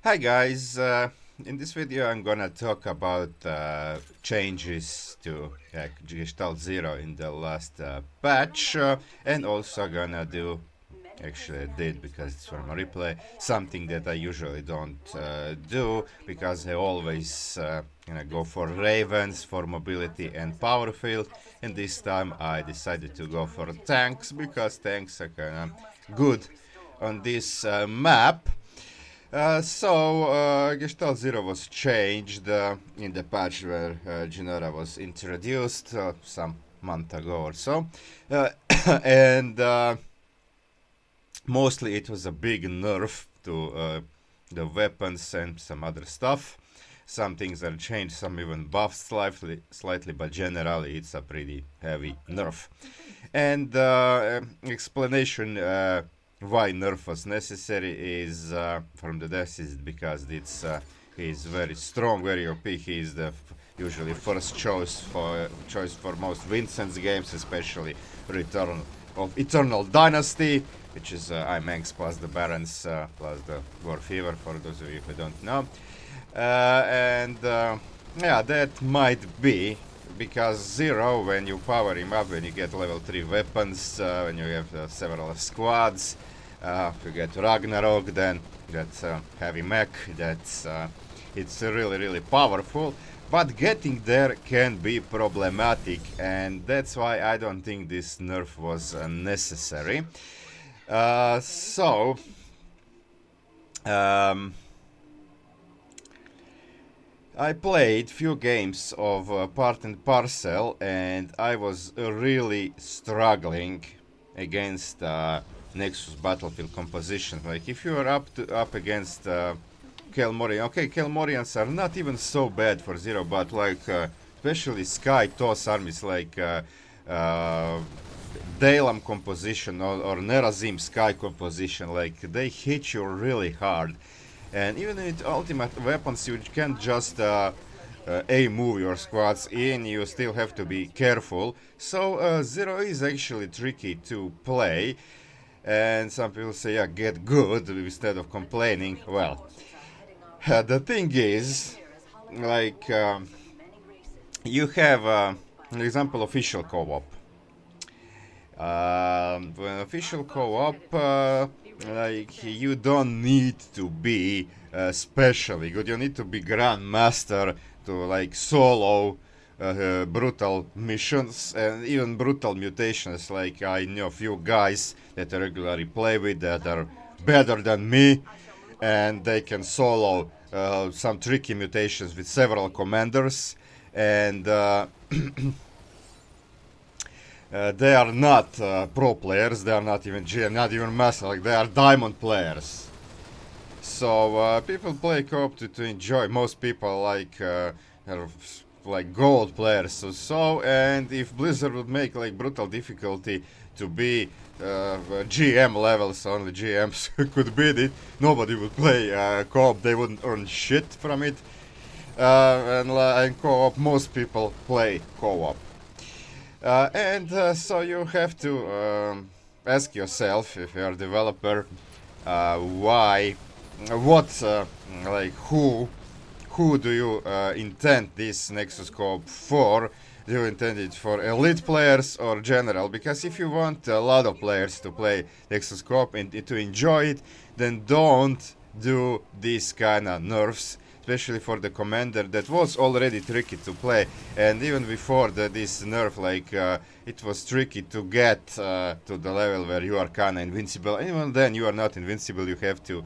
Hi guys, in this video I'm gonna talk about changes to Gestalt Zero in the last patch, and also gonna do, actually I did because it's from a replay, something that I usually don't do because I always go for Ravens for mobility and power field, and this time I decided to go for tanks because tanks are kinda good on this map. Gestalt Zero was changed in the patch where Genera was introduced some month ago or so. Uh, and Mostly it was a big nerf to the weapons and some other stuff. Some things are changed, some even buffed slightly, but generally it's a pretty heavy nerf. And explanation why nerf was necessary is from the devs is because he's very strong, very OP. He's the usually first choice for most Vincent's games, especially Return of Eternal Dynasty, which is IMAX plus the Barons plus the War Fever, for those of you who don't know. Yeah, that might be because Zero, when you power him up, when you get level 3 weapons, when you have several squads, you get Ragnarok, then that's heavy mech, it's really powerful. But getting there can be problematic, and that's why I don't think this nerf was necessary. Uh, so, um, I played few games of Part and Parcel, and I was really struggling against Nexus battlefield composition. Like if you are up against Kelmorian, okay, Kelmorians are not even so bad for Zero, but like especially Sky Toss armies like Dalam composition or Nerazim Sky composition, like they hit you really hard. And even with ultimate weapons, you can't just move your squads in, you still have to be careful. So Zero is actually tricky to play. And some people say, yeah, get good instead of complaining. Well, the thing is, like, you have an example official co-op. When official co-op, like you don't need to be especially good. You need to be grandmaster to like solo brutal missions and even brutal mutations. Like I know a few guys that I regularly play with that are better than me, and they can solo some tricky mutations with several commanders, and they are not pro players. They are not even GM, not even master. Like they are diamond players. So people play co-op to enjoy. Most people are like gold players. And if Blizzard would make like brutal difficulty to be GM levels, only GMs could beat it. Nobody would play co-op. They wouldn't earn shit from it. And co-op, most people play co-op. So you have to ask yourself, if you're a developer, why, what, like who do you intend this Nexus co-op for? Do you intend it for elite players or general? Because if you want a lot of players to play Nexus co-op and to enjoy it, then don't do these kind of nerfs, especially for the commander that was already tricky to play. And even before this nerf, like it was tricky to get to the level where you are kinda invincible. And even then you are not invincible, you have to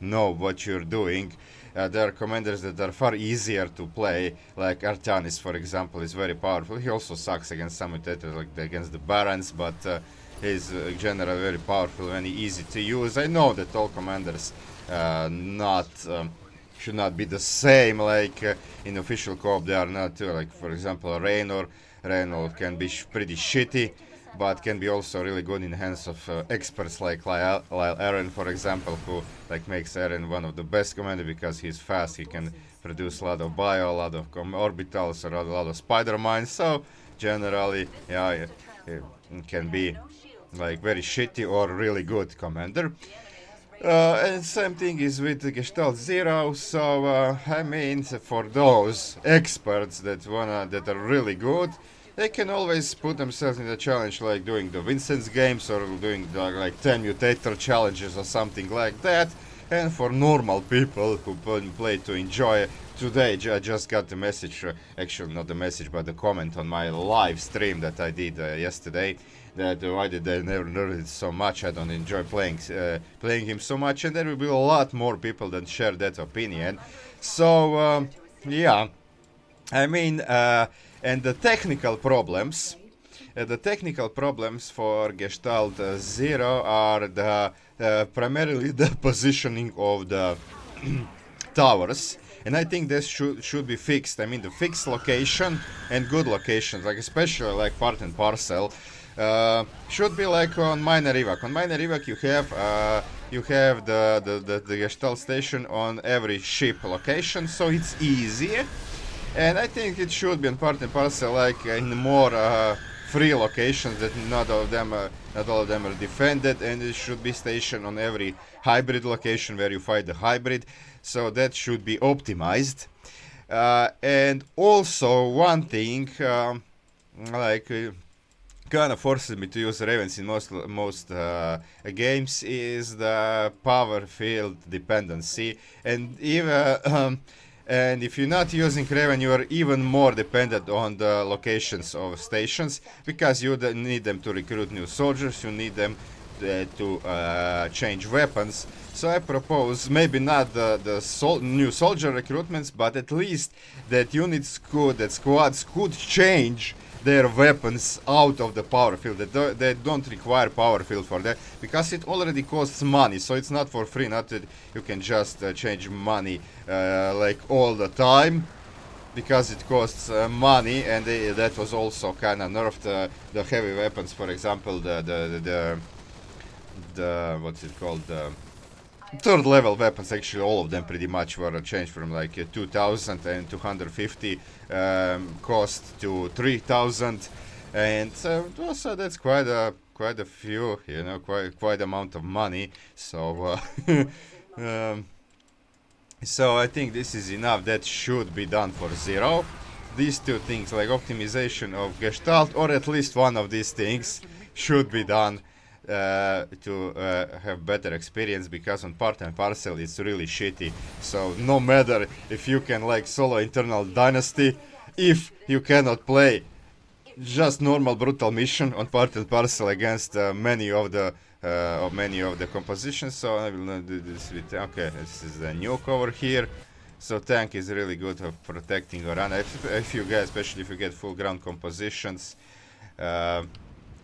know what you're doing. There are commanders that are far easier to play, like Artanis, for example, is very powerful. He also sucks against some mutators, like against the Barons, but he's generally very powerful and easy to use. I know that all commanders not should not be the same, like in official co-op they are not too. Like for example Raynor can be pretty shitty, but can be also really good in the hands of experts like Lyle Aaron, for example, who like makes Aaron one of the best commanders because he's fast. He can produce a lot of bio, a lot of orbitals, or a lot of spider mines. So generally, yeah, it can be like very shitty or really good commander. And same thing is with the Gestalt Zero. So I mean, for those experts that are really good, they can always put themselves in a challenge, like doing the Vincent's games or doing the, like 10 mutator challenges or something like that. And for normal people who play to enjoy, today I just got the message, actually not the message, but the comment on my live stream that I did yesterday, that why did I never learn it so much? I don't enjoy playing him so much, and there will be a lot more people that share that opinion. So yeah, I mean, and the technical problems for Gestalt Zero are the primarily the positioning of the towers, and I think this should be fixed. I mean, the fixed location and good locations, like especially like part and parcel, should be like on minor evac. On minor evac, you have the Gestalt station on every ship location, so it's easier. And I think it should be on part and parcel, like in more free locations that not all of them are defended, and it should be stationed on every hybrid location where you fight the hybrid. So that should be optimized. And also one thing, like. Kind of forces me to use Ravens in most games is the power field dependency, and even and if you're not using Raven, you are even more dependent on the locations of stations, because you need them to recruit new soldiers, you need them to change weapons. So I propose maybe not the new soldier recruitments, but at least that squads could change their weapons out of the power field. They don't require power field for that, because it already costs money, so it's not for free. Not that you can just change money like all the time, because it costs money, and that was also kind of nerfed. The heavy weapons, for example, the what's it called, the third level weapons, actually all of them pretty much were changed from like 2000 and 250 cost to 3000, and so that's quite a few, you know, quite amount of money. So um, so I think this is enough. That should be done for Zero. These two things, like optimization of Gestalt, or at least one of these things, should be done to have better experience, because on part and parcel it's really shitty. So no matter if you can like solo internal dynasty, if you cannot play just normal brutal mission on part and parcel against many of the compositions. So I will not do this with, okay, this is the nuke over here. So tank is really good of protecting Orana if you get, especially if you get full ground compositions.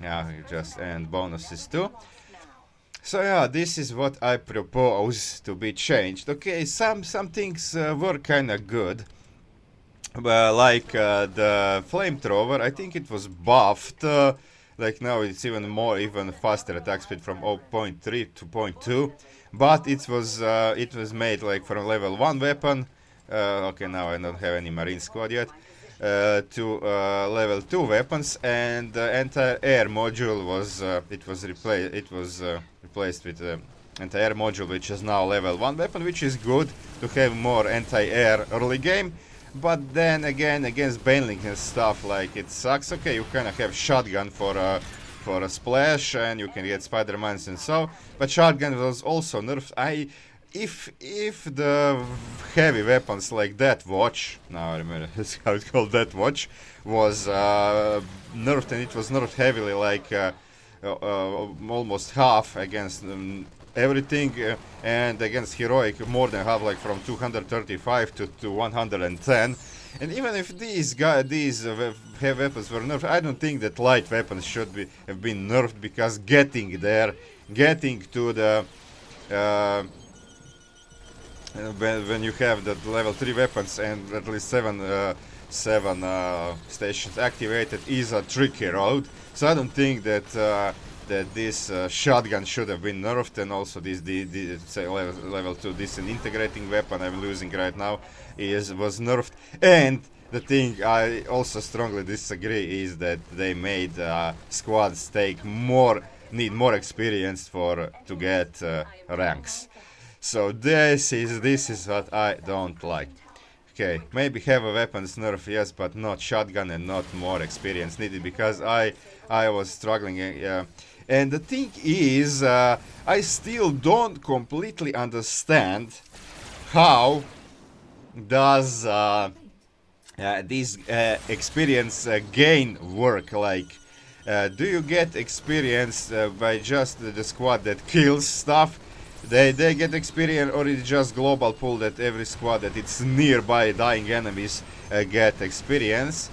Yeah, just, and bonuses too. So yeah, this is what I propose to be changed. Okay, some things were kind of good. Like the flamethrower, I think it was buffed. Like now it's even faster attack speed from 0.3 to 0.2, but it was made like from level 1 weapon. Okay, now I don't have any marine squad yet. To level 2 weapons, and the anti-air module was replaced with anti-air module, which is now level 1 weapon, which is good to have more anti-air early game. But then again, against Banelink and stuff, like, it sucks. Okay, you kind of have shotgun for a splash, and you can get spider mines and so. But shotgun was also nerfed. If the heavy weapons like that watch, now I remember that's how it's called, that watch, was nerfed, and it was nerfed heavily, like almost half against everything, and against heroic more than half, like from 235 to 110. And even if these heavy weapons were nerfed, I don't think that light weapons should have been nerfed, because getting to the when you have the level 3 weapons and at least 7 stations activated is a tricky road. So I don't think that this shotgun should have been nerfed, and also this say level 2 disintegrating weapon I'm using right now was nerfed. And the thing I also strongly disagree is that they made squads take more need more experience for to get ranks. So this is what I don't like. Okay, maybe have a weapons nerf, yes, but not shotgun and not more experience needed, because I was struggling. And the thing is, I still don't completely understand how does this experience gain work. Like, do you get experience by just the squad that kills stuff? They get experience, or it's just global pool that every squad that it's nearby dying enemies get experience?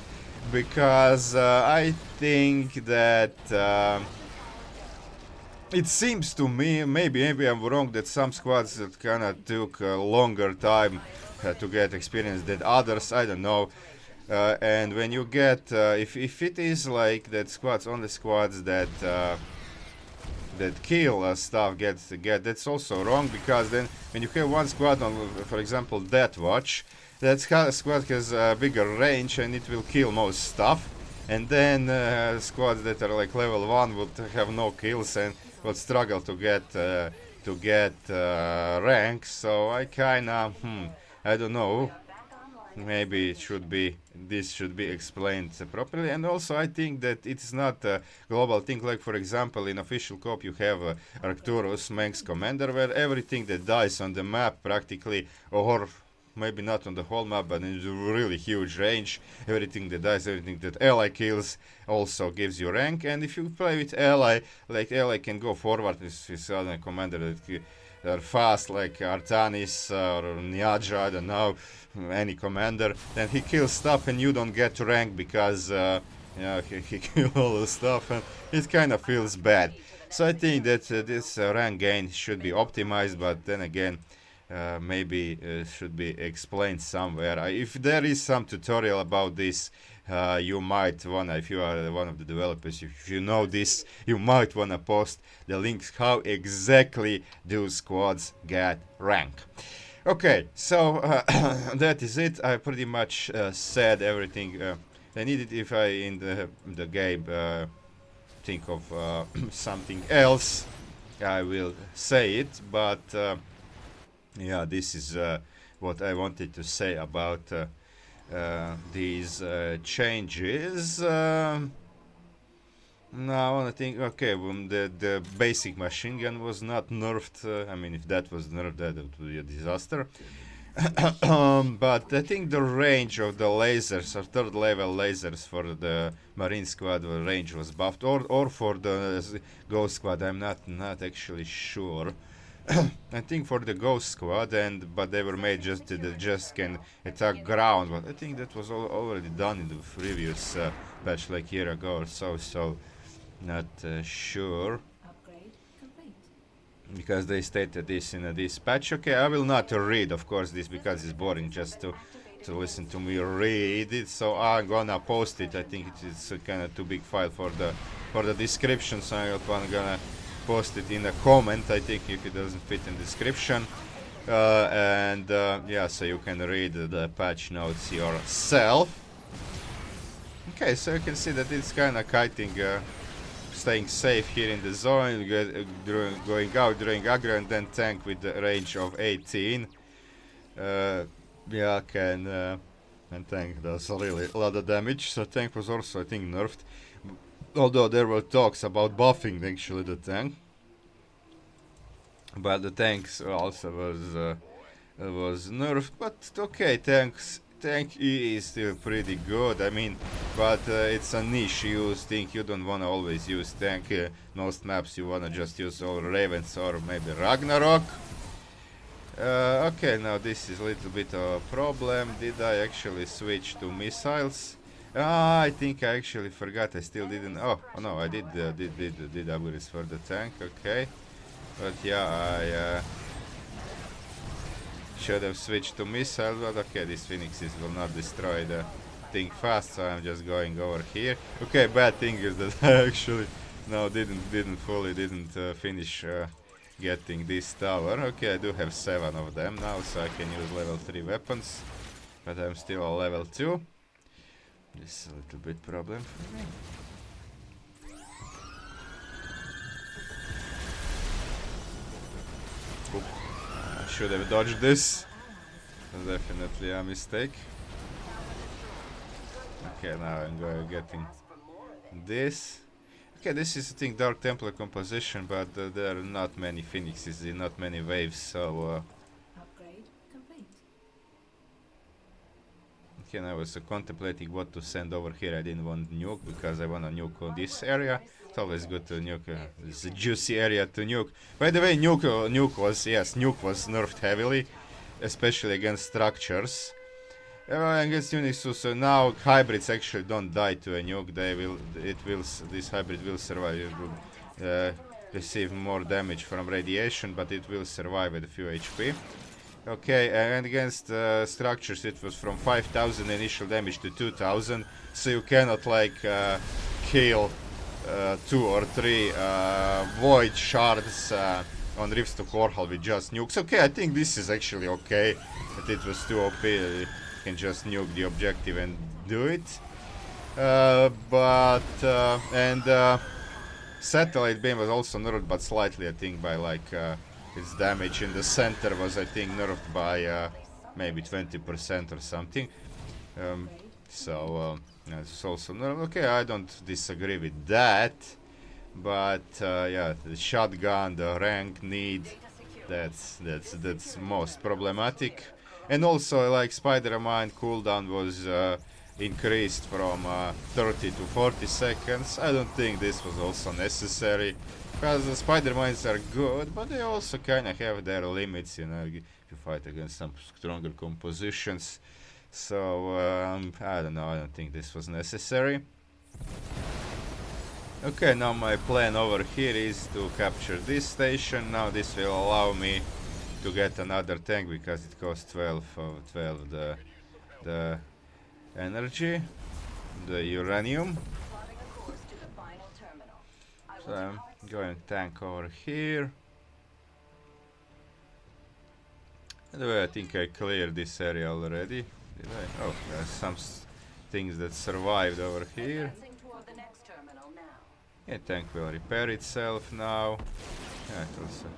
Because I think that it seems to me, maybe I'm wrong, that some squads that kind of took a longer time to get experience than others. I don't know. And when you get, if it is like that, only squads that that kill stuff get, that's also wrong, because then when you have one squad on, for example, Death Watch, that squad has a bigger range and it will kill most stuff. And then squads that are like level 1 would have no kills and would struggle to get ranks. So I kinda, I don't know. Maybe this should be explained properly. And also I think that it's not a global thing. Like, for example, in official cop you have Arcturus, Manx Commander, where everything that dies on the map practically, or maybe not on the whole map, but in a really huge range, everything that dies, everything that ally kills also gives you rank. And if you play with ally, like ally can go forward with other commander that are fast, like Artanis or Nyaja, I don't know, any commander, then he kills stuff and you don't get rank because he killed all the stuff, and it kind of feels bad. So I think that this rank gain should be optimized, but then again, maybe should be explained somewhere. If there is some tutorial about this, you might wanna, if you are one of the developers, if you know this, you might wanna post the links how exactly do squads get rank. Okay, so that is it. I pretty much said everything I needed. If I in the game think of something else, I will say it. But yeah, this is what I wanted to say about these changes. Now I think, okay, the basic machine gun was not nerfed. I mean, if that was nerfed, that would be a disaster. But I think the range of the lasers, or third level lasers for the Marine Squad, the range was buffed, or for the Ghost Squad. I'm not actually sure. I think for the Ghost Squad, but they were made just just can attack ground. But I think that was already done in the previous patch, like year ago or so. So not sure, because they stated this in this patch. Okay, I will not read, of course, this, because it's boring just to listen to me read it. So I'm gonna post it. I think it's kind of too big file for the description, so I'm gonna post it in a comment. I think if it doesn't fit in description, yeah, so you can read the patch notes yourself. Okay, so you can see that it's kind of kiting, staying safe here in the zone, going out during aggro, and then tank with the range of 18. Yeah, and tank does really a lot of damage. So tank was also, I think, nerfed. Although there were talks about buffing actually the tank, but the tanks also was nerfed. But okay, tank E is still pretty good. I mean, but it's a niche use thing. You don't wanna always use tank. Most maps you wanna just use all Ravens or maybe Ragnarok. Okay, now this is a little bit of a problem. Did I actually switch to missiles? I think I actually forgot. I still didn't. Oh no, I did upgrades for the tank. Okay, but yeah, I should have switched to missile. But okay, these phoenixes will not destroy the thing fast, so I'm just going over here. Okay, bad thing is that I actually didn't fully finish getting this tower. Okay, I do have 7 of them now, so I can use level 3 weapons, but I'm still on level 2. This is a little bit problem for me. should have dodged this. Definitely a mistake. Okay, now I'm getting this. Okay, this is I think Dark Templar composition, but there are not many phoenixes, not many waves, so Upgrade complete. okay, I was contemplating what to send over here. I didn't want nuke because I want to nuke on this area. It's always good to nuke. It's a juicy area to nuke. By the way, nuke was nerfed heavily, especially against structures. Against Unix, so now hybrids actually don't die to a nuke. This hybrid will survive. It will receive more damage from radiation, but it will survive at a few HP. Okay, and against structures it was from 5000 initial damage to 2000, so you cannot like kill 2 or 3 void shards on Rifts to core hull with just nukes. Okay, I think this is actually okay, but it was too OP. You can just nuke the objective and do it. Satellite beam was also nerfed, but slightly, I think, by like its damage in the center was, I think, nerfed by maybe 20% or something. It's also nerfed. Okay, I don't disagree with that, but yeah, the shotgun, the rank need, that's most problematic. And also, like, Spider-Man cooldown was increased from 30 to 40 seconds. I don't think this was also necessary, because the Spider-Mines are good, but they also kind of have their limits, you know, if you fight against some stronger compositions. So, I don't know, I don't think this was necessary. Okay, now my plan over here is to capture this station. Now this will allow me to get another tank, because it costs 12 the energy, the uranium. So I'm going tank over here. Anyway, I think I cleared this area already. Did I? Oh, there's some things that survived over here. Yeah, tank will repair itself now. Yeah, it also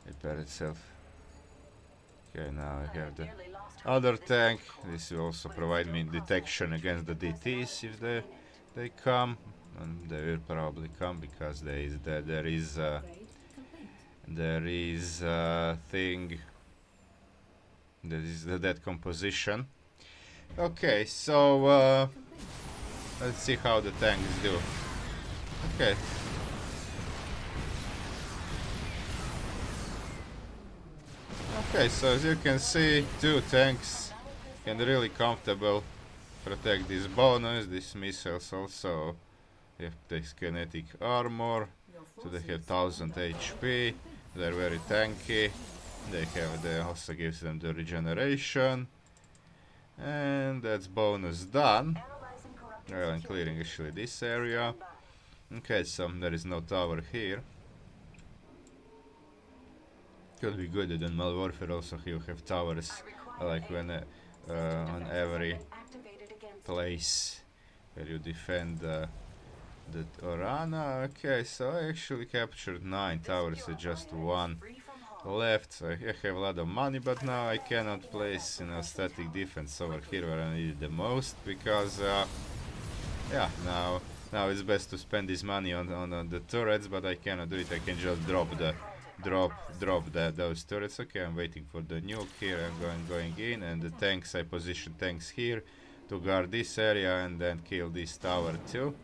repair itself. Okay, now I have the other tank. This will also provide me detection against the DTs if they come, and they will probably come, because there is thing. There is the dead composition. Okay, so let's see how the tanks do. Okay. Okay, so as you can see, 2 tanks can really comfortable protect this bonus. These missiles also have this kinetic armor, so they have 1000 HP. They're very tanky. They also gives them the regeneration, and that's bonus done. Well, I'm clearing actually this area. Okay, so there is no tower here. Could be good in Modern Warfare also. You have towers like when on every place where you defend the Orana. Okay, so I actually captured 9 towers with just 1 left. So I have a lot of money, but now I cannot place, you know, static defense over here where I need it the most, because yeah, now it's best to spend this money on the turrets, but I cannot do it. I can just drop those turrets. Okay, I'm waiting for the nuke here. I'm going in, and the tanks, I position tanks here to guard this area and then kill this tower too.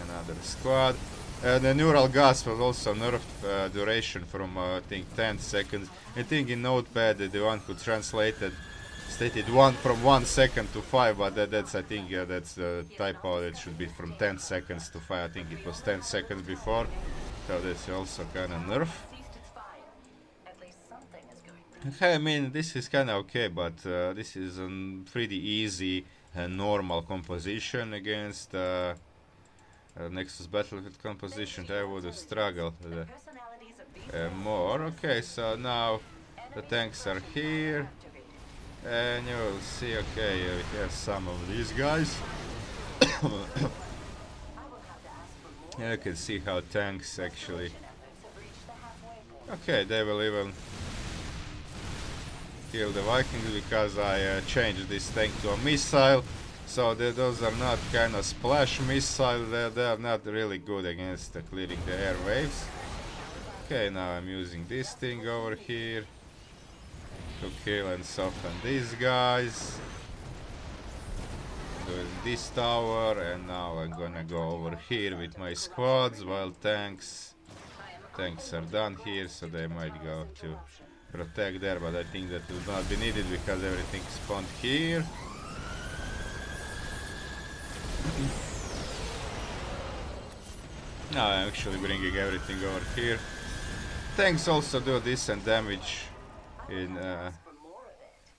Another squad. The neural gas was also nerfed, duration from I think 10 seconds. I think in Notepad the one who translated stated from 1 second to 5, but that's I think that's the typo. It should be from 10 seconds to 5. I think it was 10 seconds before, so that's also kind of nerf. Okay, I mean this is kind of okay, but this is a pretty easy and normal composition against Nexus Battlefield composition. I would have struggled more. Okay, so now the tanks are here, and you will see. Okay, we have some of these guys. Yeah, you can see how tanks actually. Okay, they will even kill the Vikings because I changed this tank to a missile. So those are not kind of splash missiles. They are not really good against clearing the airwaves. Okay, now I'm using this thing over here to kill and soften these guys. Doing this tower, and now I'm gonna go over here with my squads while tanks are done here, so they might go to protect there, but I think that will not be needed because everything spawned here. Now I'm actually bringing everything over here. Tanks also do decent damage in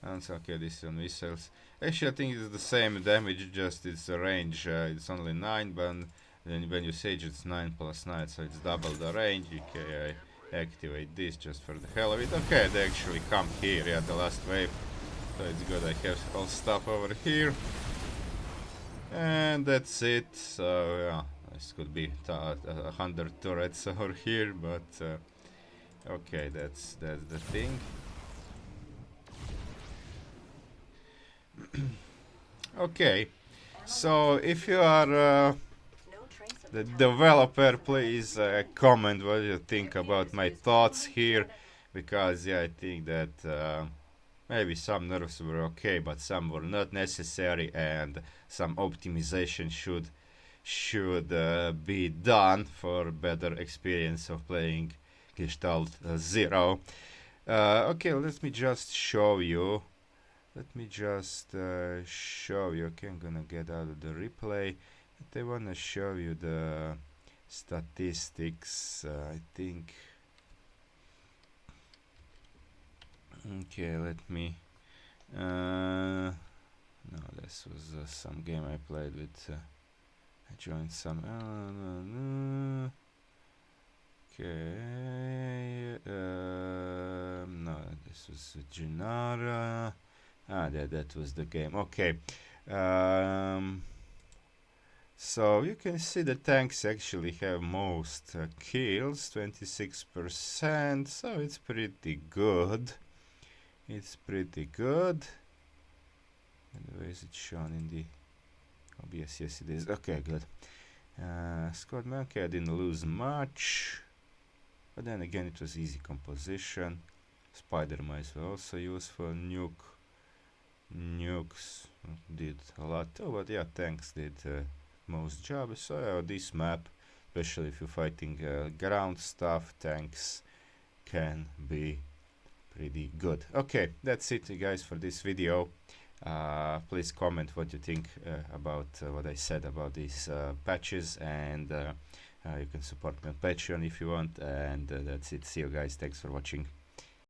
okay, this is on missiles. Actually, I think it's the same damage, just it's a range. It's only 9, but then when you siege, it's 9 plus 9, so it's double the range. Okay, I activate this just for the hell of it. Okay, they actually come here, yeah, the last wave. So it's good, I have all stuff over here. And that's it. So, yeah, this could be 100 turrets over here, but okay, that's the thing. Okay, so if you are the developer, please comment what you think about my thoughts here, because yeah, I think that maybe some nerfs were okay, but some were not necessary, and some optimization should be done for better experience of playing Gestalt Zero. Okay, let me just show you. Okay, I'm gonna get out of the replay. But I wanna show you the statistics. I think. Okay, let me. No, this was some game I played with. I joined some. Okay. No, this was Gennara. That was the game. Okay. So you can see the tanks actually have most kills, 26%. So it's pretty good. It's pretty good. And where is it shown in the OBS? Yes, it is. Okay, good. Squadman, okay, I didn't lose much. But then again, it was easy composition. Spider mice were also useful. Nukes did a lot too, but yeah, tanks did most jobs. So this map, especially if you're fighting ground stuff, tanks can be pretty good. Okay, that's it guys for this video. Please comment what you think about what I said about these patches, and you can support me on Patreon if you want, and that's it. See you guys, thanks for watching.